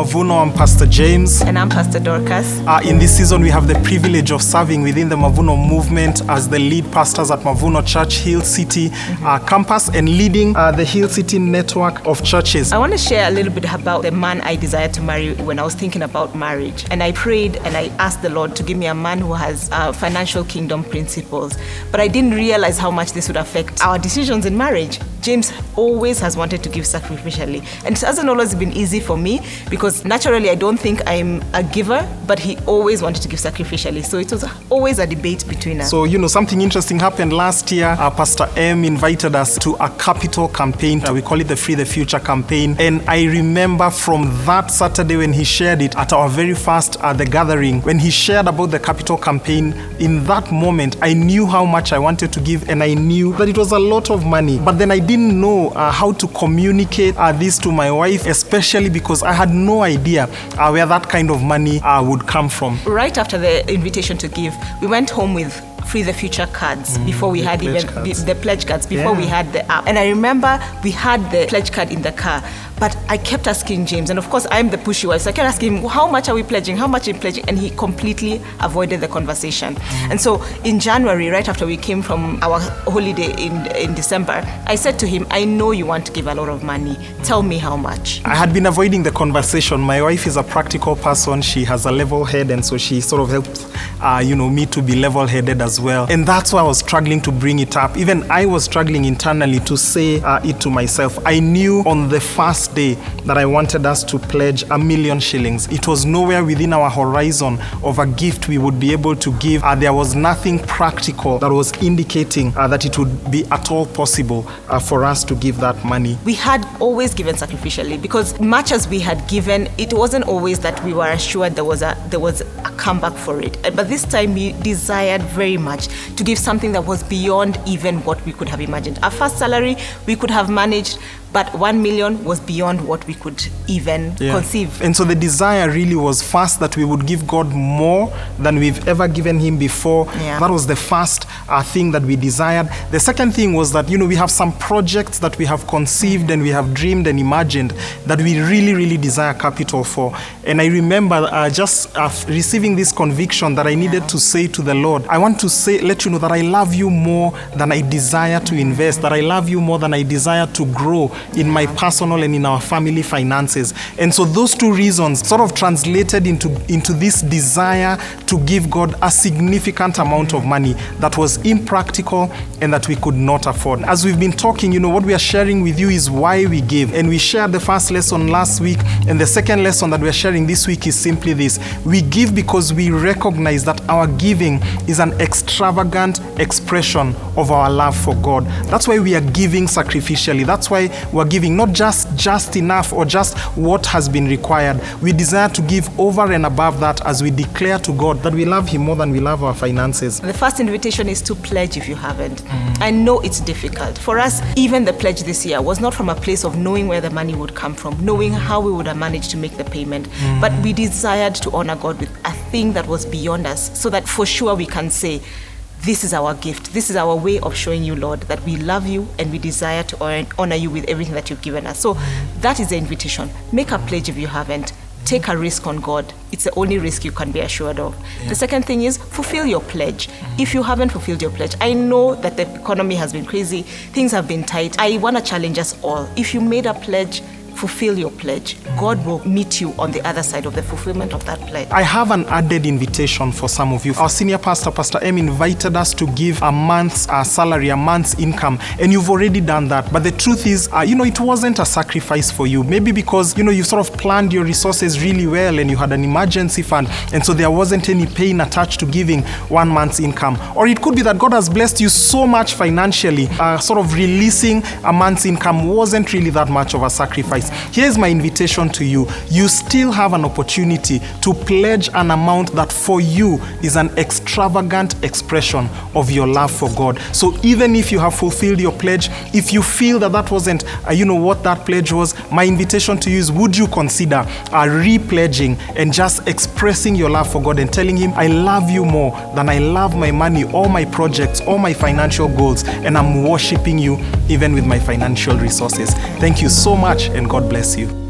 Mavuno. I'm Pastor James. And I'm Pastor Dorcas. In this season, we have the privilege of serving within the Mavuno movement as the lead pastors at Mavuno Church, Hill City campus, and leading the Hill City network of churches. I want to share a little bit about the man I desired to marry when I was thinking about marriage. And I prayed and I asked the Lord to give me a man who has financial kingdom principles. But I didn't realize how much this would affect our decisions in marriage. James always has wanted to give sacrificially. And it hasn't always been easy for me because naturally I don't think I'm a giver, but he always wanted to give sacrificially. So it was always a debate between us. So, something interesting happened last year. Pastor M invited us to a capital campaign. We call it the Free the Future campaign. And I remember from that Saturday when he shared it at our very first the gathering, when he shared about the capital campaign, in that moment, I knew how much I wanted to give and I knew that it was a lot of money. But then I didn't know how to communicate this to my wife, especially because I had no idea where that kind of money would come from. Right after the invitation to give, we went home with Free the Future cards before we had even the pledge cards, before we had the app. And I remember we had the pledge card in the car. But I kept asking James, and of course I'm the pushy wife, so I kept asking him, how much are we pledging? How much are we pledging? And he completely avoided the conversation. And so in January, right after we came from our holiday in December, I said to him, I know you want to give a lot of money. Tell me how much. I had been avoiding the conversation. My wife is a practical person. She has a level head, and so she sort of helps me to be level-headed as well. And that's why I was struggling to bring it up. Even I was struggling internally to say it to myself. I knew on the first day that I wanted us to pledge 1 million shillings. It was nowhere within our horizon of a gift we would be able to give. There was nothing practical that was indicating that it would be at all possible for us to give that money. We had always given sacrificially because much as we had given, it wasn't always that we were assured there was a comeback for it. But this time we desired very much to give something that was beyond even what we could have imagined. Our first salary we could have managed, but 1 million was beyond what we could even conceive. And so the desire really was first that we would give God more than we've ever given him before. That was the first thing that we desired. The second thing was that, we have some projects that we have conceived and we have dreamed and imagined that we really, really desire capital for. And I remember just receiving this conviction that I needed to say to the Lord, I want to let you know that I love you more than I desire to invest, that I love you more than I desire to grow in my personal and in our family finances. And so those two reasons sort of translated into this desire to give God a significant amount of money that was impractical and that we could not afford. As we've been talking, what we are sharing with you is why we give. And we shared the first lesson last week, and the second lesson that we're sharing this week is simply this. We give because we recognize that our giving is an extravagant expression of our love for God. That's why we are giving sacrificially. That's why we're giving not just enough or just what has been required. We desire to give over and above that as we declare to God that we love him more than we love our finances. The first invitation is to pledge if you haven't. I know it's difficult. For us, even the pledge this year was not from a place of knowing where the money would come from, knowing how we would have managed to make the payment. But we desired to honor God with a thing that was beyond us so that for sure we can say, this is our gift. This is our way of showing you, Lord, that we love you and we desire to honor you with everything that you've given us. So that is the invitation. Make a pledge if you haven't. Take a risk on God. It's the only risk you can be assured of. The second thing is fulfill your pledge. If you haven't fulfilled your pledge, I know that the economy has been crazy. Things have been tight. I want to challenge us all. If you made a pledge, fulfill your pledge. God will meet you on the other side of the fulfillment of that pledge. I have an added invitation for some of you. Our senior pastor, Pastor M, invited us to give a month's salary, a month's income, and you've already done that. But the truth is, it wasn't a sacrifice for you. Maybe because, you sort of planned your resources really well and you had an emergency fund, and so there wasn't any pain attached to giving 1 month's income. Or it could be that God has blessed you so much financially, sort of releasing a month's income wasn't really that much of a sacrifice. Here's my invitation to you. You still have an opportunity to pledge an amount that for you is an extravagant expression of your love for God. So even if you have fulfilled your pledge, if you feel that wasn't, what that pledge was, my invitation to you is, would you consider re-pledging and just expressing your love for God and telling him, I love you more than I love my money, all my projects, all my financial goals, and I'm worshiping you even with my financial resources. Thank you so much, and God bless you.